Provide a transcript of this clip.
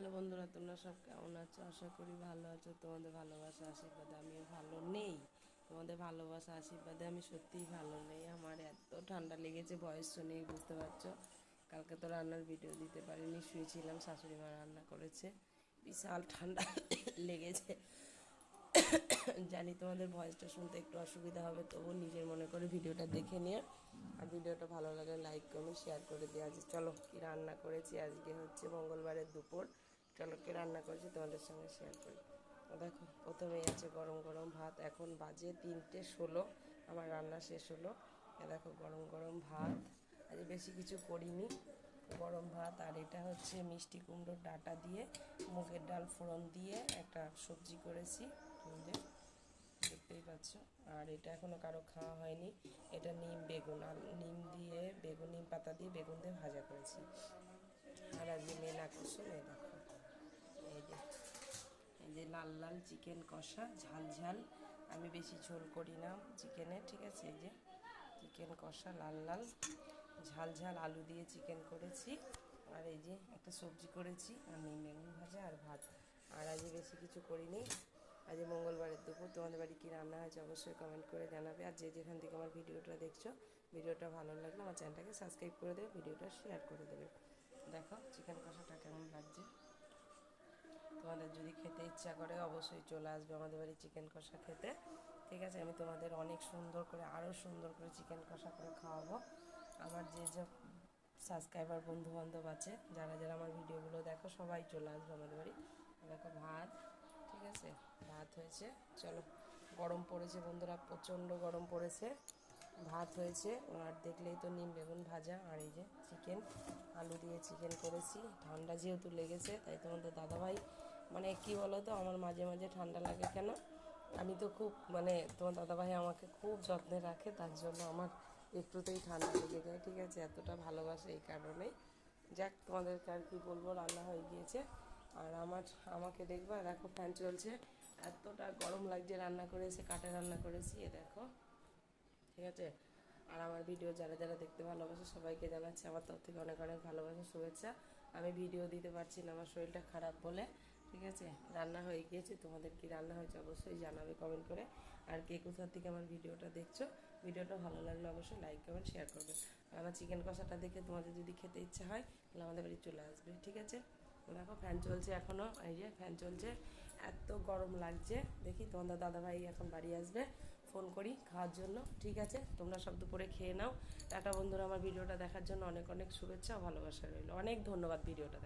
Hello বন্ধুরা, তোমরা সব কেমন আছো? আশা করি ভালো আছো। তোমাদের ভালোবাসা আশীর্বাদে আমিও ভালো নেই। তোমাদের ভালোবাসা আশীর্বাদে আমি সত্যিই ভালো নেই। আমার এত ঠান্ডা লেগেছে, ভয়েস শুনেই বুঝতে পারছো। কালকে তো রান্নার ভিডিও দিতে পারিনি, শুয়েছিলাম। শাশুড়ি মা রান্না করেছে, বিশাল ঠান্ডা লেগেছে। জানি তোমাদের ভয়েসটা শুনতে একটু অসুবিধা হবে, তবুও নিজের মনে করে ভিডিওটা দেখে নিয়ে, আর ভিডিওটা ভালো লাগলে লাইক কমেন্ট শেয়ার করে দিয়ে। আজ চলো কি রান্না করেছি। আজকে হচ্ছে মঙ্গলবারের দুপুর। চলো কি রান্না করেছি তোমাদের সঙ্গে শেয়ার করি। দেখো, প্রথমেই আছে গরম গরম ভাত। এখন বাজে 3:16, আমার রান্না শেষ হলো। দেখো গরম গরম ভাত, আজ বেশি কিছু করিনি। গরম ভাত, আর এটা হচ্ছে মিষ্টি কুমড়োর ডাঁটা দিয়ে মুগের ডাল ফোড়ন দিয়ে একটা সবজি করেছি, দেখতেই পাচ্ছ। আর এটা এখনও কারো খাওয়া হয়নি। এটা নিম বেগুন, নিম দিয়ে বেগুন, নিম পাতা দিয়ে বেগুন দিয়ে ভাজা করেছি। আর আজকে মেন আকর্ষণ এই দেখো, এই যে লাল লাল চিকেন কষা, ঝাল ঝাল। আমি বেশি ঝোল করি না চিকেনে, ঠিক আছে। এই যে চিকেন কষা লাল লাল ঝাল ঝাল, আলু দিয়ে চিকেন করেছি। আর এই যে একটা সবজি করেছি, আর নিম বেগুন ভাজা আর ভাত। আর আজকে বেশি কিছু করিনি। আজ মঙ্গলবারের দুপুর। তোমাদের বাড়ি কী রান্না হয়েছে অবশ্যই কমেন্ট করে জানাবে। আর যে যেখান থেকে আমার ভিডিওটা দেখছো, ভিডিওটা ভালো লাগলে আমার চ্যানেলটাকে সাবস্ক্রাইব করে দেবে, ভিডিওটা শেয়ার করে দেবে। দেখো চিকেন কষাটা কেমন লাগছে। তোমাদের যদি খেতে ইচ্ছা করে অবশ্যই চলে আসবে আমাদের বাড়ি চিকেন কষা খেতে, ঠিক আছে। আমি তোমাদের অনেক সুন্দর করে, আরও সুন্দর করে চিকেন কষা করে খাওয়াবো। আমার যে যে সাবস্ক্রাইবার বন্ধুবান্ধব আছে, যারা যারা আমার ভিডিওগুলো দেখো, সবাই চলে আসবে আমাদের বাড়ি। দেখো ভাত, ঠিক আছে, ভাত হয়েছে। চলো, গরম পড়েছে বন্ধুরা, প্রচণ্ড গরম পড়েছে। ভাত হয়েছে, আর দেখলেই তো নিম বেগুন ভাজা, আর এই যে চিকেন, আলু দিয়ে চিকেন করেছি। ঠান্ডা যেহেতু লেগেছে, তাই তোমাদের দাদাভাই, মানে কী বলো তো, আমার মাঝে মাঝে ঠান্ডা লাগে কেন, আমি তো খুব, মানে তোমার দাদাভাই আমাকে খুব যত্নে রাখে, তার জন্য আমার একটুতেই ঠান্ডা লেগে যায়, ঠিক আছে। এতটা ভালোবাসে এই কারণেই। যাক, তোমাদেরকে আর কি বলবো, রান্না হয়ে গিয়েছে। আর আমাকে দেখবা, দেখো ফ্যান চলছে, এতটা গরম লাগছে। রান্না করেছে, কাঠে রান্না করেছি, এ দেখো, ঠিক আছে। আর আমার ভিডিও যারা যারা দেখতে ভালোবাসে সবাইকে জানাচ্ছি আমার তরফ থেকে অনেক অনেক ভালোবাসা, শুভেচ্ছা। আমি ভিডিও দিতে পারছি না আমার শরীরটা খারাপ বলে, ঠিক আছে। রান্না হয়ে গিয়েছে, তোমাদের কি রান্না হয়েছে অবশ্যই জানাবে কমেন্ট করে। আর কে কোথার থেকে আমার ভিডিওটা দেখছো, ভিডিওটা ভালো লাগলে অবশ্যই লাইক কমেন্ট শেয়ার করবে। আর আমার চিকেন কষাটা দেখে তোমাদের যদি খেতে ইচ্ছা হয়, তাহলে আমাদের বাড়ি চলে আসবে, ঠিক আছে। দেখো ফ্যান চলছে এখনও, এই যে ফ্যান চলছে, এত গরম লাগছে। দেখি তোমাদের দাদাভাই এখন বাড়ি আসবে, ফোন করি খাওয়ার জন্য, ঠিক আছে। তোমরা সব দুপুরে খেয়ে নাও। টাটা বন্ধুরা, আমার ভিডিওটা দেখার জন্য অনেক অনেক শুভেচ্ছা ও ভালোবাসা রইল। অনেক ধন্যবাদ ভিডিওটা।